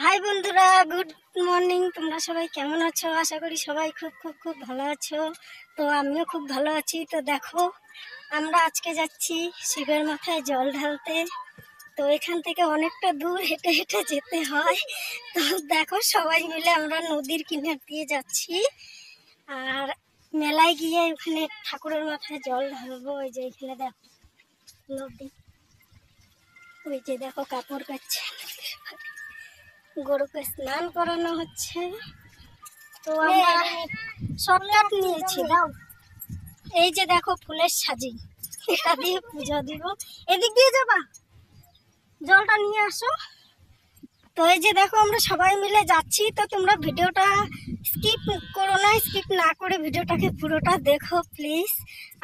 High বন্ধুরা, good morning. তোমরা সবাই কেমন আছো? আশা করি সবাই খুব খুব খুব ভালো আছো। তো আমিও খুব ভালো আছি। তো দেখো, আমরা আজকে যাচ্ছি শিবের মাথায় জল ঢালতে। তো এখান থেকে অনেকটা দূর হেঁটে হেঁটে যেতে হয়। তো দেখো, সবাই মিলে আমরা নদীর কিনার দিয়ে যাচ্ছি। আর মেলায় গিয়ে ওখানে ঠাকুরের মাথায় জল ঢালবো। ওই যে এখানে দেখো নদী, ওই যে দেখো কাপড় কাচ্ছে, গরুকে স্নান করানো হচ্ছে। তো আমরা শর্টকাট নিয়েছি। দাও, এই যে দেখো ফুলের সাজি, এটা দিয়ে পুজো দিব। এদিক দিয়ে যাবা, জলটা নিয়ে আসো। তো এই যে দেখো, আমরা সবাই মিলে যাচ্ছি। তো তোমরা ভিডিওটা স্কিপ করো না, স্কিপ না করে ভিডিওটাকে পুরোটা দেখো প্লিজ।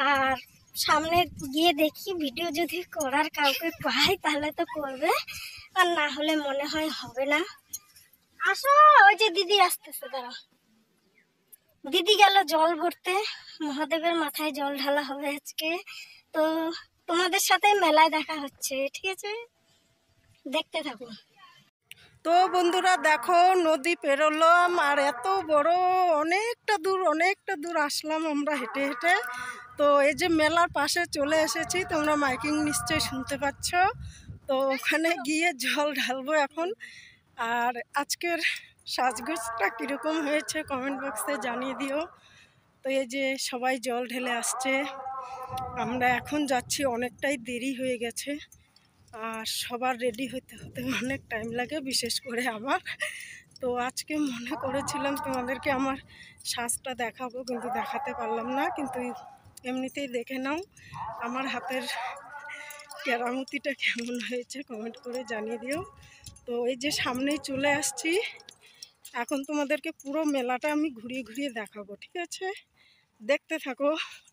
আর সামনে গিয়ে দেখি ভিডিও যদি করার কাউকে পাই তাহলে তো করবে, আর না হলে মনে হয় হবে না। আসো, ওই যে দিদি আসতেছে, দাঁড়াও। দিদি গেল জল ভরতে, মহাদেবের মাথায় জল ঢালা হবে আজকে। তো তোমাদের সাথে মেলায় দেখা হচ্ছে, ঠিক আছে? দেখতে থাকো। তো বন্ধুরা দেখো, নদী পেরোলাম আর এত বড় অনেকটা দূর আসলাম আমরা হেঁটে হেঁটে। তো এই যে মেলার পাশে চলে এসেছি, তোমরা মাইকিং নিশ্চয়ই শুনতে পাচ্ছ। তো ওখানে গিয়ে জল ঢালবো এখন। আর আজকের সাজগোজটা কীরকম হয়েছে কমেন্ট বক্সে জানিয়ে দিও। তো এই যে সবাই জল ঢেলে আসছে, আমরা এখন যাচ্ছি, অনেকটাই দেরি হয়ে গেছে। আর সবার রেডি হতে হতে অনেক টাইম লাগে, বিশেষ করে আমার। তো আজকে মনে করেছিলাম তোমাদেরকে আমার সাজটা দেখাবো, কিন্তু দেখাতে পারলাম না। কিন্তু এমনিতেই দেখে নাও আমার হাতের কেরামতিটা কেমন হয়েছে, কমেন্ট করে জানিয়ে দিও। তো এই যে সামনেই চলে আসছি, এখন তোমাদেরকে পুরো মেলাটা আমি ঘুরিয়ে ঘুরিয়ে দেখাবো, ঠিক আছে? দেখতে থাকো,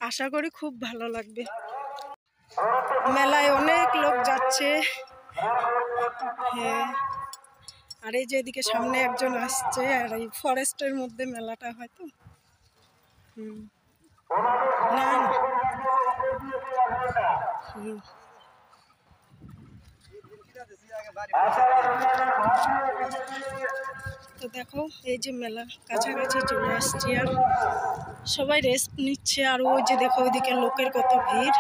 আশা করি খুব ভালো লাগবে। মেলায় অনেক লোক যাচ্ছে। হ্যাঁ, আর এই যে এদিকে সামনে একজন আসছে, আর এই ফরেস্টের মধ্যে মেলাটা হয়তো। না না, তো দেখো এই যে মেলা কাছাকাছি চলে আসছি, আর সবাই রেস্ট নিচ্ছে। আর ওই যে দেখো ওইদিকে লোকের কত ভিড়।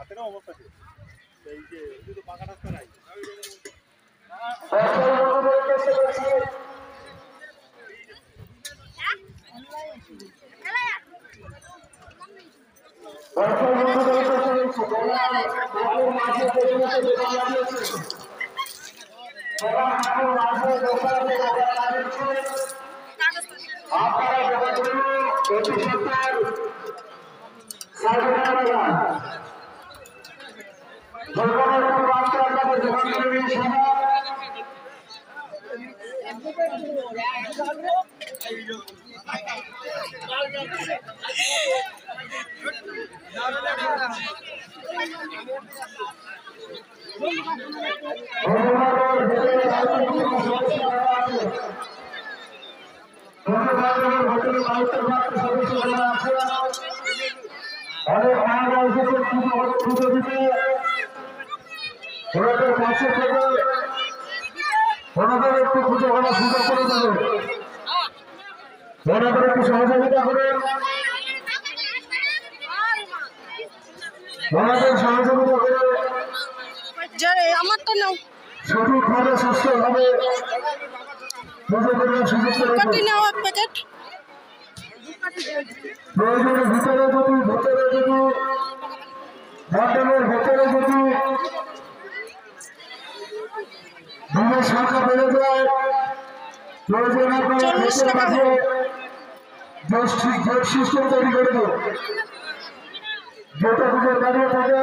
হাতে না অবস্থা এই যে পাকা রাস্তা নাই। অনেক মায়েরা এসেছে পুজো দিতে, ওনাদের পাশে থেকে ওনাদের একটু পুজো করার সুযোগ করে দেবে, ওনাদের একটু সহযোগিতা করে, ওনাদের সহযোগিতা করে আমারটা নাও, সঠিকভাবে সুস্থভাবে পুজো করার সুযোগ করে কাটি নাও এক প্যাকেট। প্রয়োজনের ভিতরে যদি মণ্ডলের ভেতরে যদি দুধের সংখ্যা বেড়ে যায়, প্রয়োজনের 40 টাকা হবে। গেট সিস্টেম তৈরি করে দেবো। যেটা পুজো দাঁড়িয়ে থাকে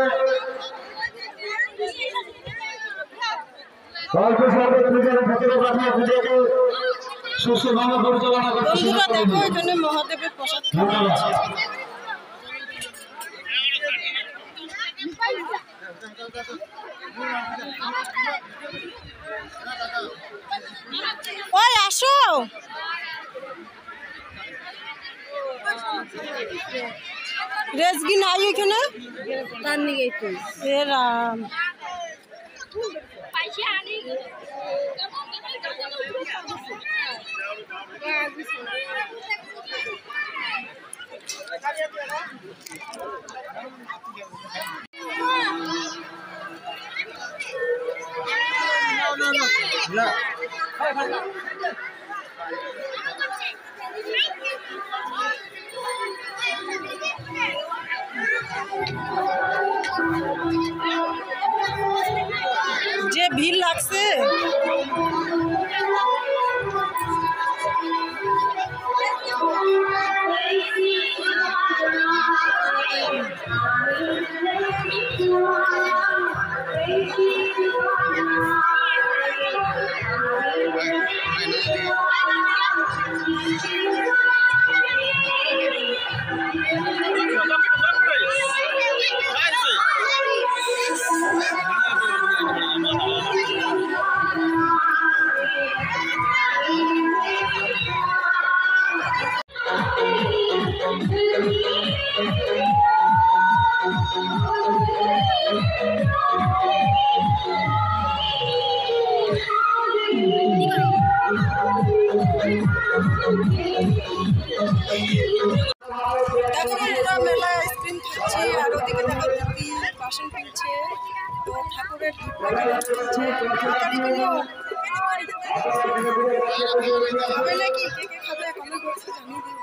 অল্প স্বল্প পুজোর ভিতরে পাঠিয়ে পুজোকে সুস্থভাবে পরিচালনা করতে বন্ধুরা দেখো এখানে মহাদেবের প্রসাদ খাওয়া হচ্ছে। ওই আসো, রেজগি নাই এখানে, তার নিয়ে এ রাম। যে ভিড় লাগছে, দেখো বন্ধুরা মেলায় আইসক্রিম খাচ্ছি, আর ওদিকে দেখো দিদি বাসন কিনছে, তো ঠাকুরের খাবে নাকি, কে কে খাবে কমেন্ট বক্সে জানিয়ে দিও।